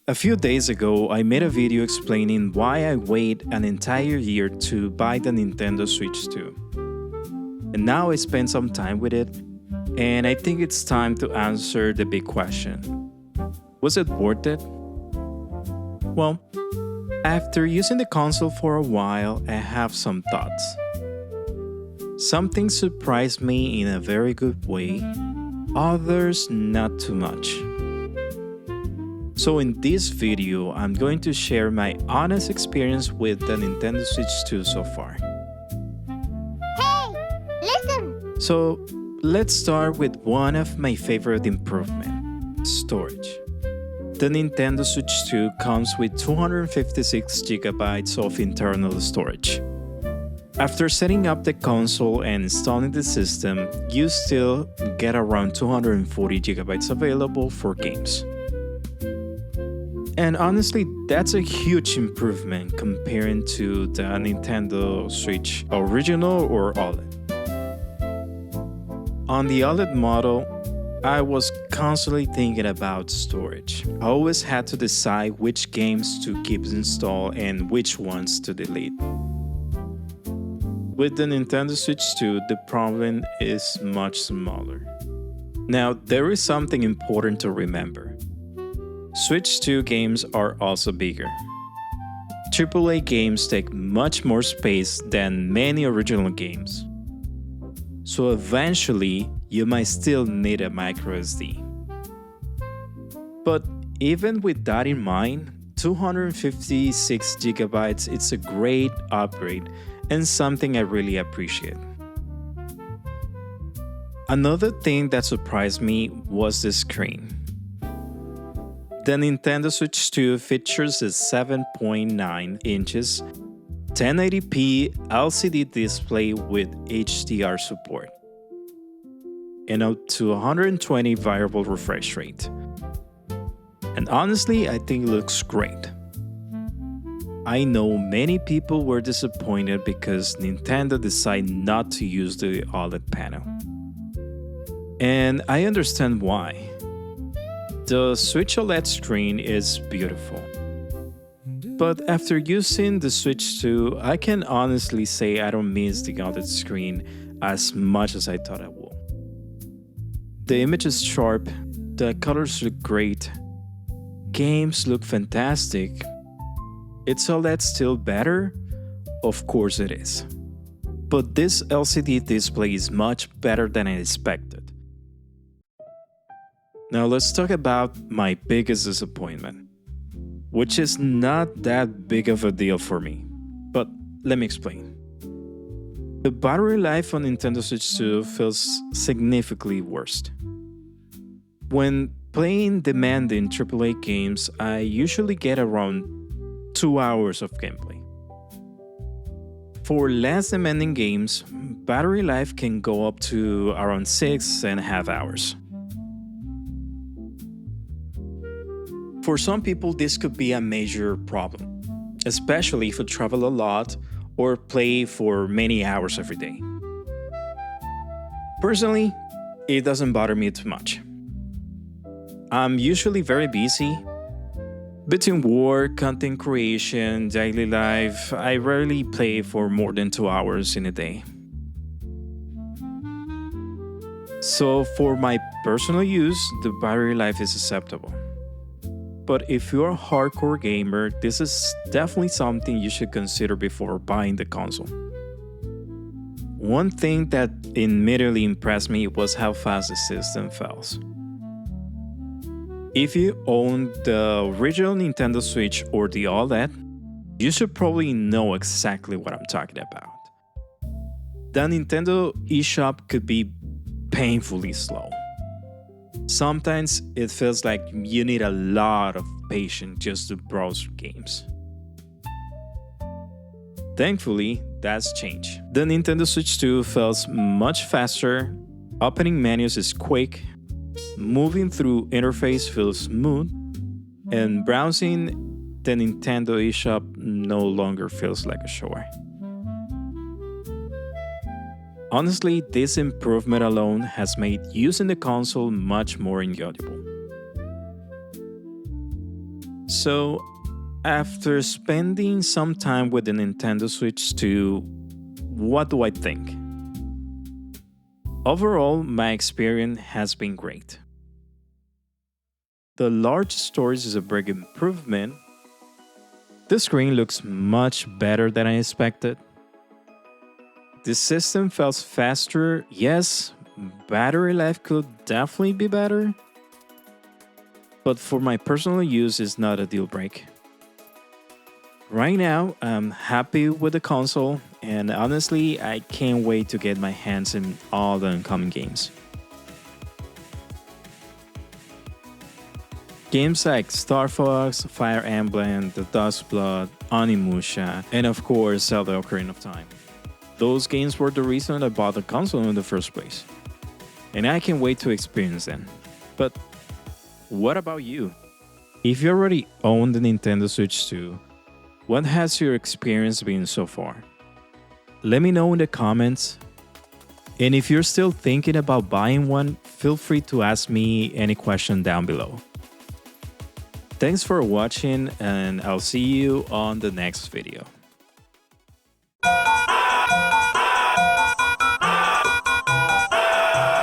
A few days ago, I made a video explaining why I wait an entire year to buy the Nintendo Switch 2. And now I spent some time with it, and I think it's time to answer the big question. Was it worth it? Well, after using the console for a while, I have some thoughts. Some things surprised me in a very good way, others not too much. So in this video, I'm going to share my honest experience with the Nintendo Switch 2 so far. Hey, listen! So let's start with one of my favorite improvements, storage. The Nintendo Switch 2 comes with 256 gigabytes of internal storage. After setting up the console and installing the system, you still get around 240 gigabytes available for games. And honestly, that's a huge improvement comparing to the Nintendo Switch original or OLED. On the OLED model, I was constantly thinking about storage. I always had to decide which games to keep installed and which ones to delete. With the Nintendo Switch 2, the problem is much smaller. Now, there is something important to remember. Switch 2 games are also bigger. AAA games take much more space than many original games. So eventually, you might still need a microSD. But even with that in mind, 256 gigabytes is a great upgrade and something I really appreciate. Another thing that surprised me was the screen. The Nintendo Switch 2 features a 7.9 inches 1080p LCD display with HDR support and up to 120 variable refresh rate. And honestly, I think it looks great. I know many people were disappointed because Nintendo decided not to use the OLED panel. And I understand why. The Switch OLED screen is beautiful. But after using the Switch 2, I can honestly say I don't miss the OLED screen as much as I thought I would. The image is sharp, the colors look great, games look fantastic. Is OLED still better? Of course it is. But this LCD display is much better than I expected. Now let's talk about my biggest disappointment, which is not that big of a deal for me, but let me explain. The battery life on Nintendo Switch 2 feels significantly worse. When playing demanding AAA games, I usually get around 2 hours of gameplay. For less demanding games, battery life can go up to around 6.5 hours. For some people, this could be a major problem, especially if you travel a lot or play for many hours every day. Personally, it doesn't bother me too much. I'm usually very busy. Between work, content creation, daily life, I rarely play for more than 2 hours in a day. So for my personal use, the battery life is acceptable. But if you're a hardcore gamer, this is definitely something you should consider before buying the console. One thing that immediately impressed me was how fast the system feels. If you own the original Nintendo Switch or the OLED, you should probably know exactly what I'm talking about. The Nintendo eShop could be painfully slow. Sometimes it feels like you need a lot of patience just to browse games. Thankfully, that's changed. The Nintendo Switch 2 feels much faster, opening menus is quick, moving through interface feels smooth, and browsing the Nintendo eShop no longer feels like a chore. Honestly, this improvement alone has made using the console much more enjoyable. So, after spending some time with the Nintendo Switch 2, what do I think? Overall, my experience has been great. The large storage is a big improvement. The screen looks much better than I expected. The system felt faster. Yes, battery life could definitely be better. But for my personal use, it's not a deal break. Right now, I'm happy with the console, and honestly, I can't wait to get my hands on all the incoming games. Games like Star Fox, Fire Emblem, The Dusk Blood, Onimusha, and of course Zelda Ocarina of Time. Those games were the reason I bought the console in the first place. And I can't wait to experience them. But what about you? If you already own the Nintendo Switch 2, what has your experience been so far? Let me know in the comments. And if you're still thinking about buying one, feel free to ask me any question down below. Thanks for watching, and I'll see you on the next video.